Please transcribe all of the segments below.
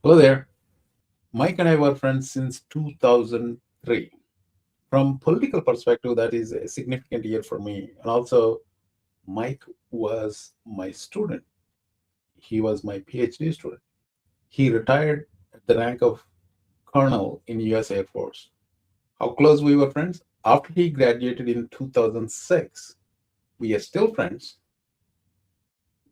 Hello there. Mike and I were friends since 2003. From political perspective, that is a significant year for me. And also, Mike was my student. He was my PhD student. He retired at the rank of colonel in US Air Force. How close we were friends? After he graduated in 2006, we are still friends.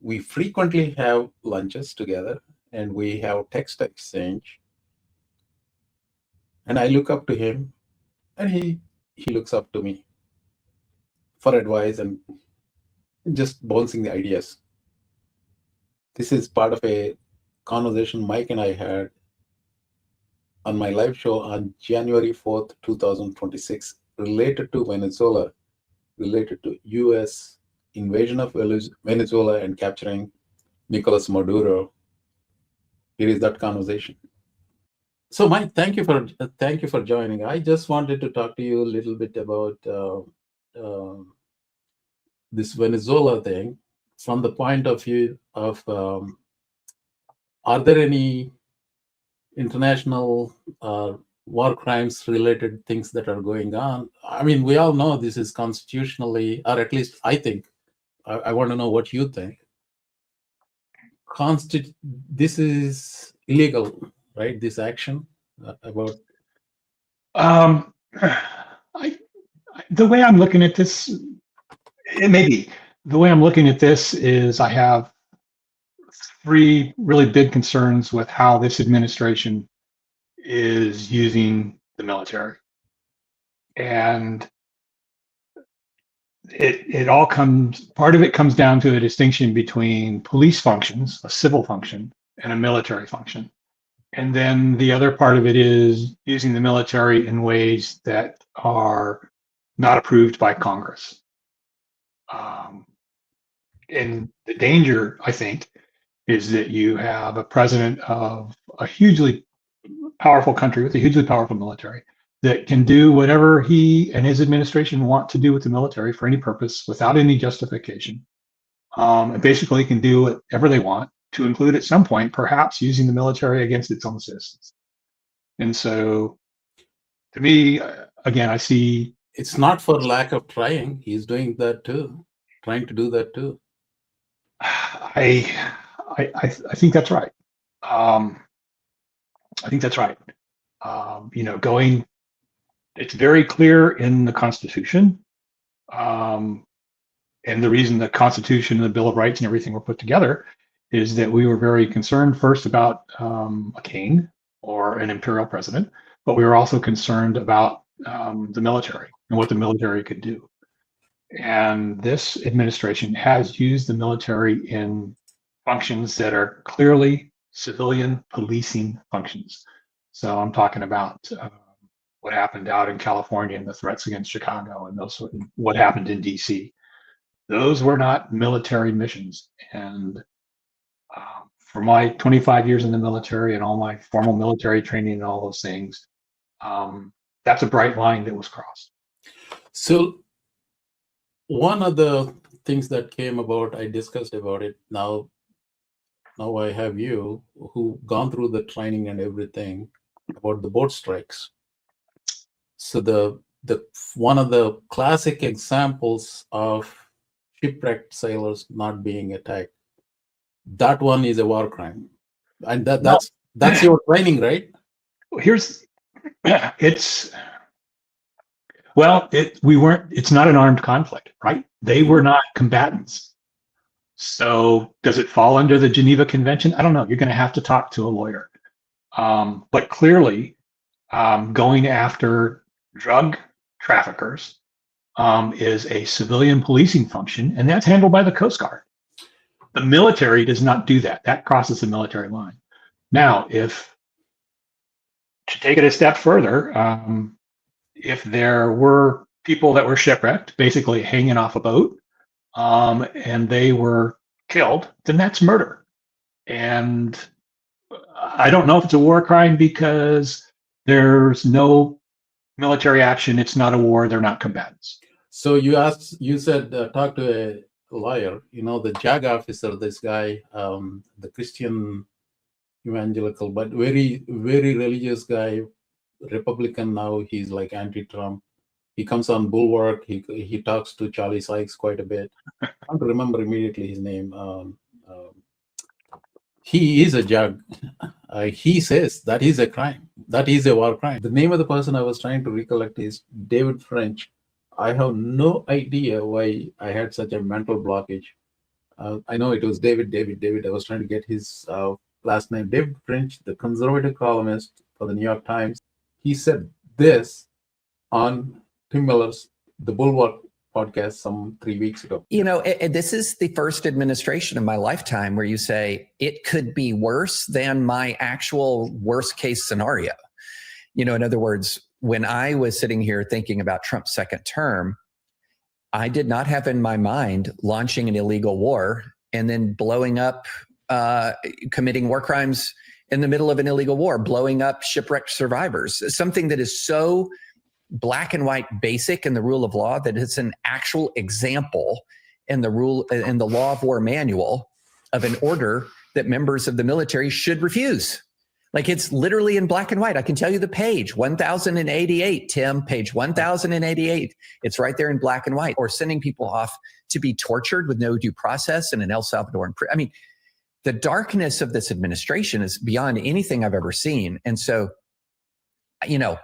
We frequently have lunches together and we have text exchange. And I look up to him and he looks up to me for advice and just bouncing the ideas. This is part of a conversation Mike and I had on my live show on January 4th, 2026, related to Venezuela, related to US invasion of Venezuela and capturing Nicolás Maduro. Here is that conversation. So Mike, thank you for joining. I just wanted to talk to you a little bit about this Venezuela thing from the point of view of are there any international war crimes related things that are going on? I mean, we all know this is constitutionally, or at least I think, I want to know what you think. This is illegal, right? This action about. The way I'm looking at this, it may be. The way I'm looking at this is I have three really big concerns with how this administration is using the military. And it all part of it comes down to a distinction between police functions, a civil function, and a military function. And then the other part of it is using the military in ways that are not approved by Congress. And the danger, I think, is that you have a president of a hugely powerful country with a hugely powerful military that can do whatever he and his administration want to do with the military for any purpose without any justification. And basically can do whatever they want, to include at some point, perhaps using the military against its own citizens. And so, to me, again, I see... It's not for lack of trying. He's doing that too, trying to do that too. I think that's right. I think that's right. It's very clear in the Constitution. And the reason the Constitution and the Bill of Rights and everything were put together is that we were very concerned first about a king or an imperial president, but we were also concerned about the military and what the military could do. And this administration has used the military in functions that are clearly civilian policing functions. So I'm talking about what happened out in California and the threats against Chicago and what happened in DC. Those were not military missions. And for my 25 years in the military and all my formal military training and all those things, that's a bright line that was crossed. So one of the things that came about, I discussed about it. Now I have you who gone through the training and everything about the boat strikes. So the one of the classic examples of shipwrecked sailors not being attacked, that one is a war crime, and that's your training, right? It's not an armed conflict, right? They were not combatants. So does it fall under the Geneva Convention? I don't know. You're going to have to talk to a lawyer. But clearly, going after drug traffickers is a civilian policing function, and that's handled by the Coast Guard. The military does not do that. That crosses the military line. Now, to take it a step further, if there were people that were shipwrecked, basically hanging off a boat, and they were killed, then that's murder. And I don't know if it's a war crime because there's no military action. It's not a war. They're not combatants. So you said talk to a lawyer. The JAG officer, this guy, the Christian evangelical, but very, very religious guy, Republican now. He's like anti-Trump. He comes on Bulwark. He talks to Charlie Sykes quite a bit. I can't remember immediately his name. He is a judge. He says that is a crime. That is a war crime. The name of the person I was trying to recollect is David French. I have no idea why I had such a mental blockage. I know it was David. I was trying to get his last name. David French, the conservative columnist for the New York Times. He said this on Tim Miller's The Bulwark podcast some 3 weeks ago. You know, this is the first administration of my lifetime where you say it could be worse than my actual worst case scenario. You know, in other words, when I was sitting here thinking about Trump's second term, I did not have in my mind launching an illegal war and then blowing up, committing war crimes in the middle of an illegal war, blowing up shipwrecked survivors, something that is so black and white basic in the rule of law that it's an actual example in the law of war manual of an order that members of the military should refuse. Like, it's literally in black and white. I can tell you the page, 1088, Tim, page 1088. It's right there in black and white. Or sending people off to be tortured with no due process in an El Salvadoran prison. I mean, the darkness of this administration is beyond anything I've ever seen. And so, you know,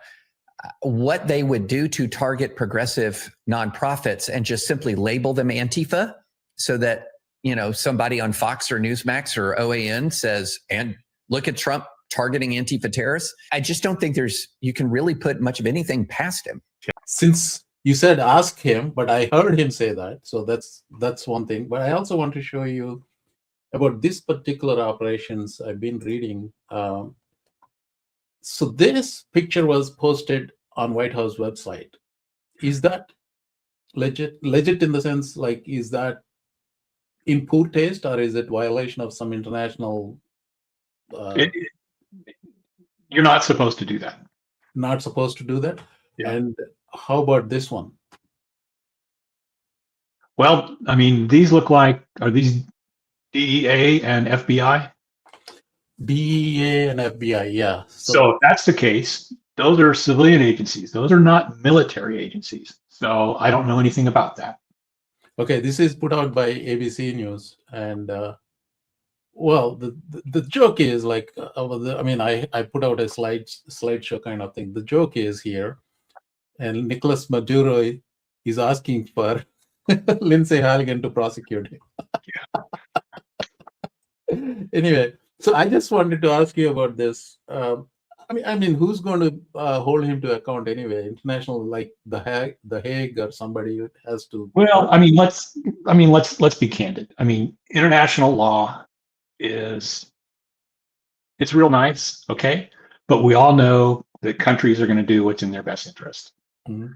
what they would do to target progressive nonprofits and just simply label them Antifa so that, you know, somebody on Fox or Newsmax or OAN says, and look at Trump targeting Antifa terrorists. I just don't think you can really put much of anything past him. Since you said ask him, but I heard him say that. So that's one thing. But I also want to show you about this particular operations I've been reading. So this picture was posted on White House website. Is that legit? Legit in the sense, like, is that in poor taste, or is it violation of some international? You're not supposed to do that. Not supposed to do that. Yeah. And how about this one? Well, I mean, these look like, are these DEA and FBI? DEA and FBI, yeah. So if that's the case, those are civilian agencies. Those are not military agencies. So I don't know anything about that. Okay, this is put out by ABC News, and well, the joke is like, I put out a slideshow kind of thing. The joke is here, and Nicolás Maduro is asking for Lindsey Halligan to prosecute him. Anyway, so I just wanted to ask you about this. I mean, who's going to hold him to account anyway? International, like the Hague or somebody has to. Well, let's be candid. I mean, international law it's real nice, okay? But we all know that countries are going to do what's in their best interest. Mm-hmm.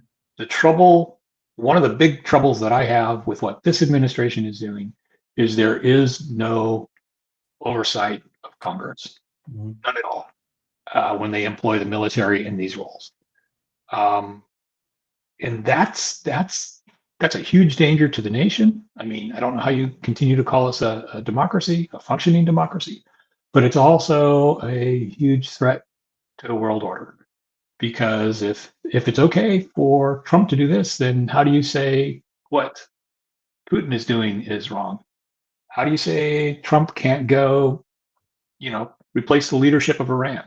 One of the big troubles that I have with what this administration is doing is there is no oversight of Congress, Mm-hmm. none at all, when they employ the military in these roles. And that's a huge danger to the nation. I mean, I don't know how you continue to call us a democracy, a functioning democracy, but it's also a huge threat to the world order. Because if it's okay for Trump to do this, then how do you say what Putin is doing is wrong? How do you say Trump can't go, replace the leadership of Iran?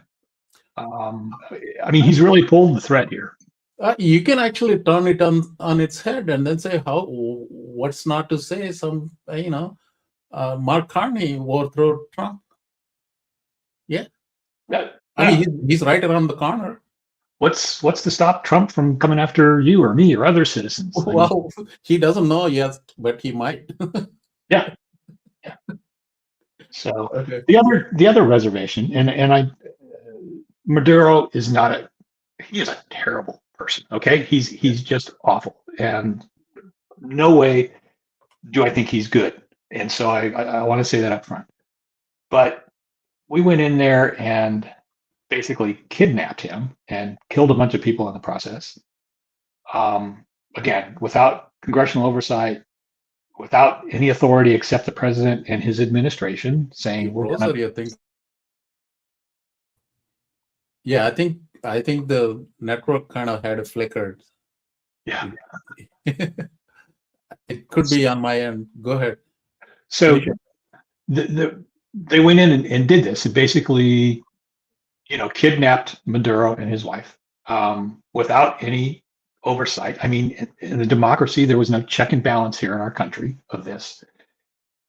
He's really pulled the thread here. You can actually turn it on its head and then say, what's not to say? Mark Carney overthrew Trump. Yeah. He's right around the corner. What's to stop Trump from coming after you or me or other citizens? Well, he doesn't know yet, but he might. Yeah. So okay. The other reservation, and Maduro is he is a terrible person. Okay, he's just awful, and no way do I think he's good. And so I want to say that up front. But we went in there and basically kidnapped him and killed a bunch of people in the process. Again, without congressional oversight, without any authority except the president and his administration saying we're going to. Yeah, I think the network kind of had a flickered. Yeah. It could be on my end. Go ahead. So Finish it. they went in and did this. It basically, kidnapped Maduro and his wife without any oversight. I mean, in a democracy, there was no check and balance here in our country of this.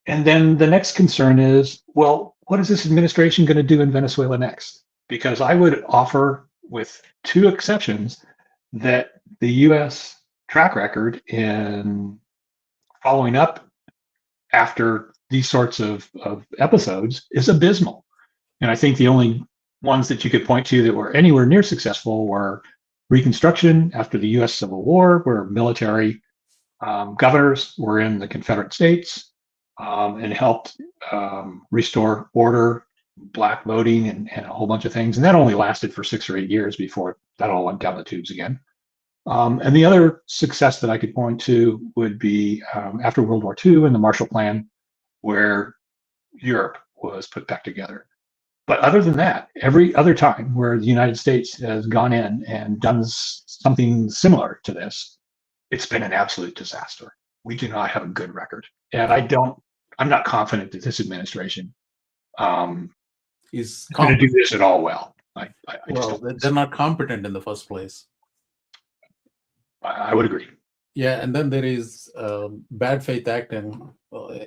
And then the next concern is, well, what is this administration going to do in Venezuela next? Because I would offer, with two exceptions, that the U.S. track record in following up after these sorts of episodes is abysmal. And I think the only ones that you could point to that were anywhere near successful were Reconstruction after the U.S. Civil War, where military governors were in the Confederate States and helped restore order, black voting, and a whole bunch of things. And that only lasted for 6 or 8 years before that all went down the tubes again. And the other success that I could point to would be after World War II and the Marshall Plan, where Europe was put back together. But other than that, every other time where the United States has gone in and done something similar to this, it's been an absolute disaster. We do not have a good record. And I'm not confident that this administration Is going to do this at all well. well, they're not competent in the first place. I would agree. Yeah, and then there is bad faith acting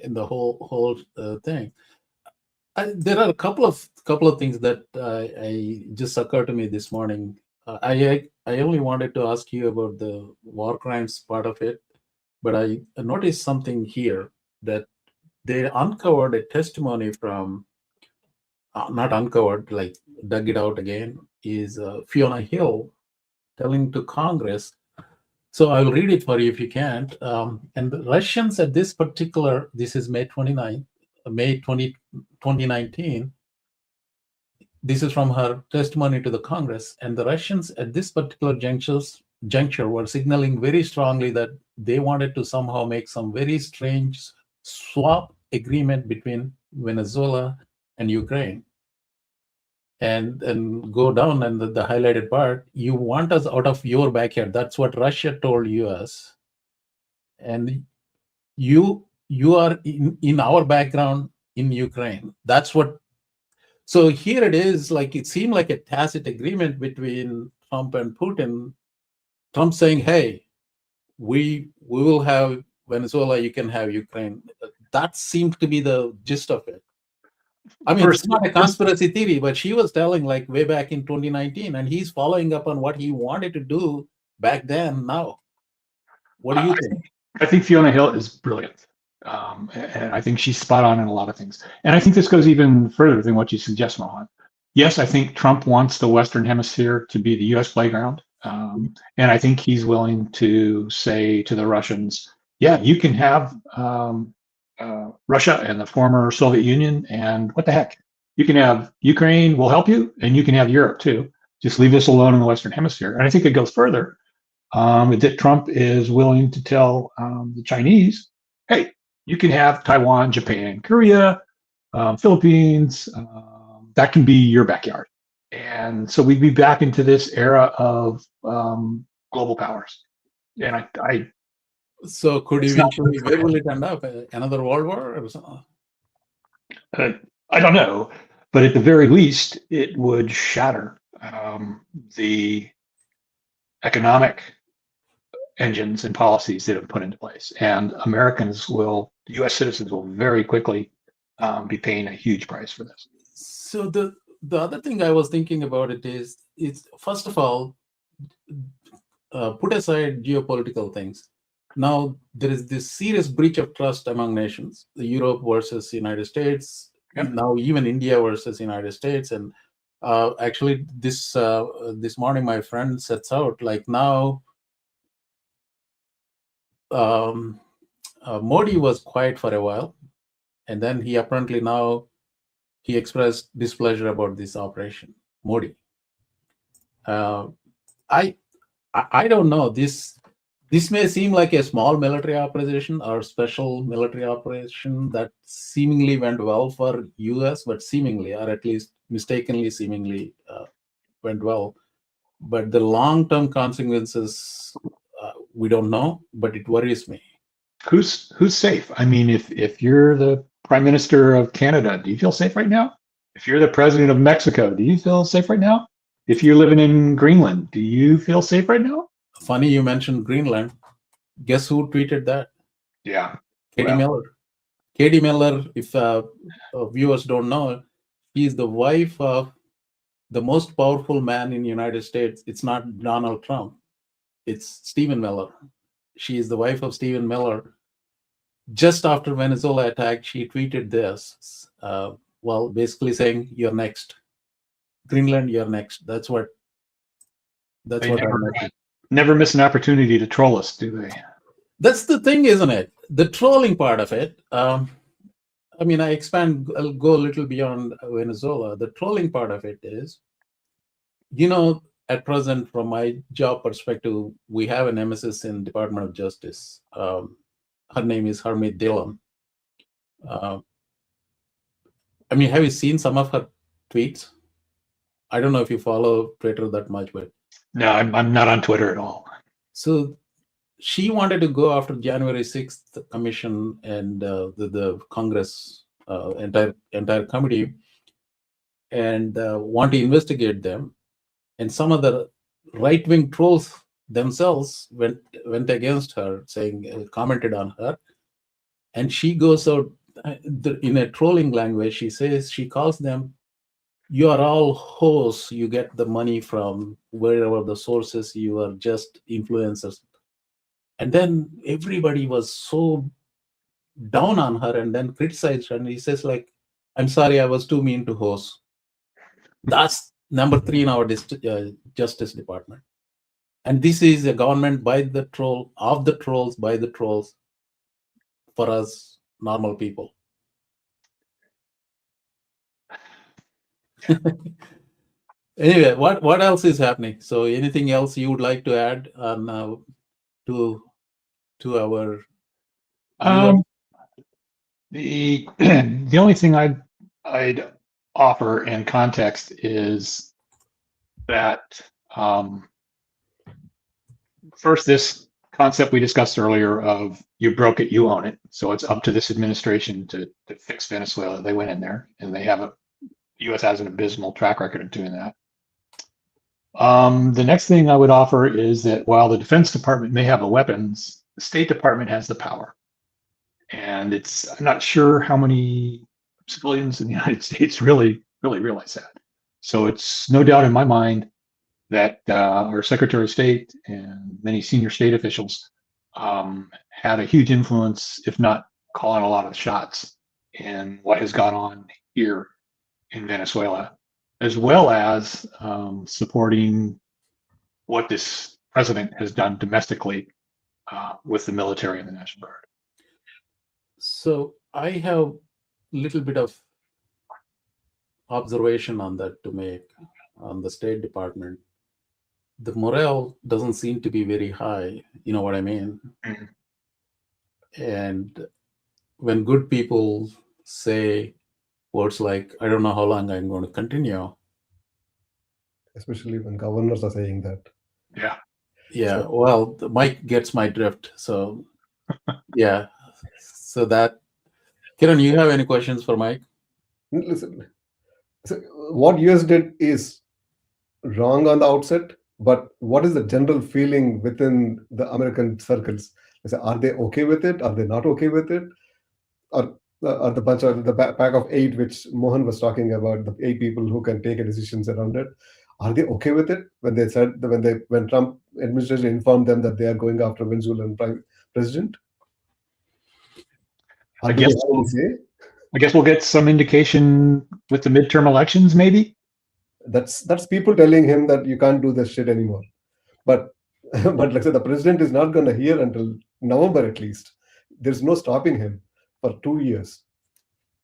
in the whole thing. There are a couple of things that I just occurred to me this morning. I only wanted to ask you about the war crimes part of it, but I noticed something here that they uncovered a testimony from, not uncovered, like dug it out again, is Fiona Hill telling to Congress. So I'll read it for you if you can't. And the Russians at this particular, this is May 29th, May 2019. This is from her testimony to the Congress. And the Russians at this particular juncture were signaling very strongly that they wanted to somehow make some very strange swap agreement between Venezuela and Ukraine. And go down, and the highlighted part, you want us out of your backyard. That's what Russia told US. And you are in our background in Ukraine. That's what. So here it is, like it seemed like a tacit agreement between Trump and Putin. Trump saying, hey, we will have Venezuela, you can have Ukraine. That seemed to be the gist of it. I mean, it's not a conspiracy theory, but she was telling like way back in 2019, and he's following up on what he wanted to do back then now. What do you think? I think Fiona Hill is brilliant. And I think she's spot on in a lot of things. And I think this goes even further than what you suggest, Mohan. Yes, I think Trump wants the Western Hemisphere to be the US playground. And I think he's willing to say to the Russians, yeah, you can have Russia and the former Soviet Union, and what the heck? You can have Ukraine, we'll help you, and you can have Europe too. Just leave this alone in the Western Hemisphere. And I think it goes further. That Trump is willing to tell the Chinese, hey, you can have Taiwan, Japan, Korea, Philippines. That can be your backyard. And so we'd be back into this era of global powers. And so could eventually, where will it end up? Another world war or something? I don't know. But at the very least, it would shatter the economic engines and policies that have put into place. And Americans US citizens will very quickly be paying a huge price for this. So the other thing I was thinking about it's first of all, put aside geopolitical things. Now there is this serious breach of trust among nations, the Europe versus United States, Yep. Now even India versus United States. And actually this morning, my friend sets out like now, Modi was quiet for a while, and then he apparently now he expressed displeasure about this operation. Modi, I don't know. This may seem like a small military operation or special military operation that seemingly went well for US, but seemingly, or at least mistakenly, seemingly went well. But the long-term consequences, we don't know, but it worries me. Who's safe? I mean, if you're the Prime Minister of Canada, do you feel safe right now? If you're the President of Mexico, do you feel safe right now? If you're living in Greenland, do you feel safe right now? Funny you mentioned Greenland. Guess who tweeted that? Yeah. Katie Well. Miller. Katie Miller, if viewers don't know, she's the wife of the most powerful man in the United States. It's not Donald Trump. It's Stephen Miller. She is the wife of Stephen Miller. Just after Venezuela attack, she tweeted this. Well, basically saying, "You're next. Greenland, you're next." That's what. That's They what never miss an opportunity to troll us, do they? That's the thing, isn't it? The trolling part of it. I mean, I'll go a little beyond Venezuela. The trolling part of it is, at present, from my job perspective, we have an nemesis in Department of Justice. Her name is Harmeet Dillon. I mean, have you seen some of her tweets? I don't know if you follow Twitter that much, but no, I'm not on Twitter at all. So she wanted to go after January 6th commission and the Congress entire committee and want to investigate them. And some of the right-wing trolls themselves went against her, saying, commented on her. And she goes out in a trolling language. She calls them, "You are all hoes. You get the money from wherever the sources. You are just influencers." And then everybody was so down on her and then criticized her. And he says, like, "I'm sorry, I was too mean to hoes." That's number 3 in our Justice Department. And this is a government by the troll, of the trolls, by the trolls, for us normal people. Anyway, what else is happening? So anything else you would like to add on to our the only thing I'd offer in context is that first, this concept we discussed earlier of you broke it, you own it. So it's up to this administration to fix Venezuela. They went in there and the U.S. has an abysmal track record of doing that. The next thing I would offer is that while the Defense Department may have the weapons, the State Department has the power. And I'm not sure how many civilians in the United States really realize that. So it's no doubt in my mind that our Secretary of State and many senior state officials had a huge influence, if not calling a lot of the shots in what has gone on here in Venezuela, as well as supporting what this president has done domestically with the military and the National Guard. So I have a little bit of observation on that to make on the State Department. The morale doesn't seem to be very high. You know what I mean? Mm-hmm. And when good people say words like, "I don't know how long I'm going to continue." Especially when governors are saying that. Yeah. So, well, Mike gets my drift. So, yeah. So that, Kiran, you have any questions for Mike? Listen, so what US did is wrong on the outset, but what is the general feeling within the American circles? Are they okay with it? Are they not okay with it? Or are the bunch of the pack of 8, which Mohan was talking about, the 8 people who can take decisions around it, are they okay with it? When they said when Trump administration informed them that they are going after Venezuelan president, I guess we'll get some indication with the midterm elections, maybe. That's people telling him that you can't do this shit anymore. But like I said, the president is not going to hear until November at least. There's no stopping him for 2 years.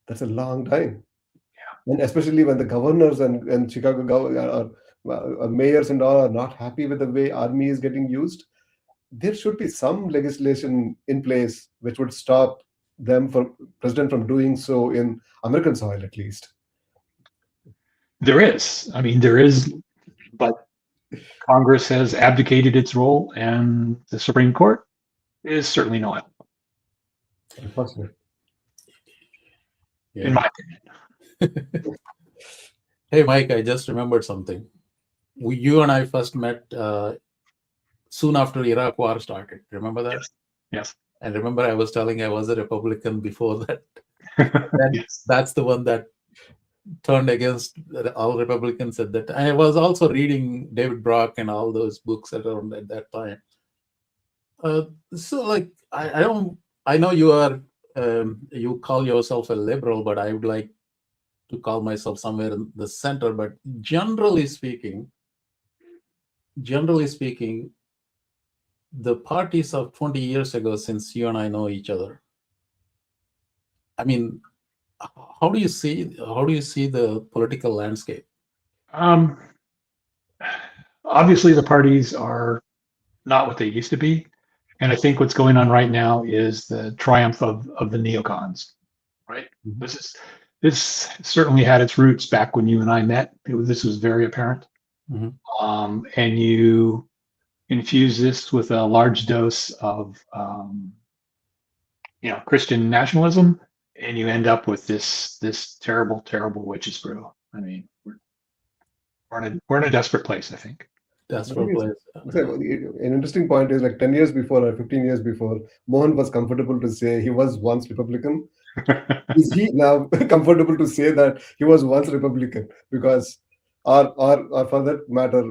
That's a long time. Yeah. And especially when the governors and Chicago mayors and all are not happy with the way army is getting used, there should be some legislation in place which would stop president from doing so in American soil at least. There is. I mean, there is but Congress has abdicated its role, and the Supreme Court is certainly no help, Unfortunately. in my opinion. Hey, Mike, I just remembered something. You and I first met soon after Iraq war started. Remember that? Yes. And remember, I was telling I was a Republican before that. Yes. That's the one that turned against all Republicans at that time. I was also reading David Brock and all those books around at that time. So, like, I know you are, you call yourself a liberal, but I would like to call myself somewhere in the center. But generally speaking, the parties of 20 years ago, since you and I know each other, I mean, how do you see the political landscape? Obviously, the parties are not what they used to be, and I think what's going on right now is the triumph of the neocons. Right. Mhm. This certainly had its roots back when you and I met. This was very apparent, Mhm. and you infuse this with a large dose of Christian nationalism, and you end up with this terrible witch's brew. I mean, we're in a desperate place, I think. That's for place. An interesting point is, like, 10 years before or 15 years before, Mohan was comfortable to say he was once Republican. Is he now comfortable to say that he was once Republican? Because, or for that matter,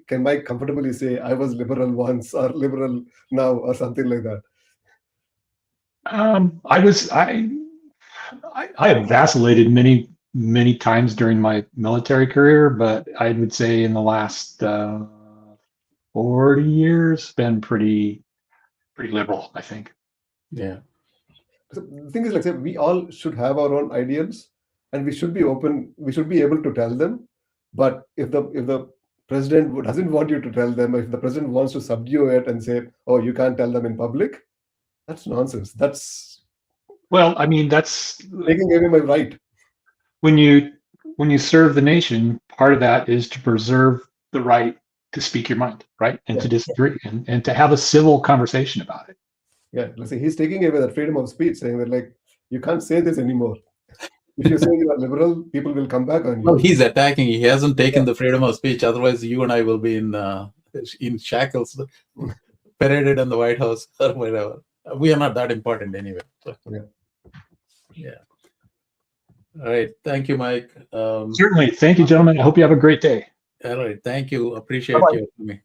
can Mike comfortably say I was liberal once or liberal now or something like that? I have vacillated many times during my military career, but I would say in the last 40 years been pretty liberal, I think. Yeah. So the thing is, like, say, we all should have our own ideals, and we should be open. We should be able to tell them. But if the president doesn't want you to tell them, if the president wants to subdue it and say, "Oh, you can't tell them in public," that's nonsense. That's That's taking away my right. when you serve the nation. Part of that is to preserve the right to speak your mind, right, and to disagree, and to have a civil conversation about it. Yeah, let's say he's taking away that freedom of speech, saying that, like, you can't say this anymore. If you say you are liberal, people will come back on you. Well, he's attacking. He hasn't taken the freedom of speech. Otherwise, you and I will be in shackles, paraded in the White House or whatever. We are not that important anyway. So, yeah. All right. Thank you, Mike. Certainly. Thank you, gentlemen. I hope you have a great day. All right. Thank you. Appreciate Bye-bye. you.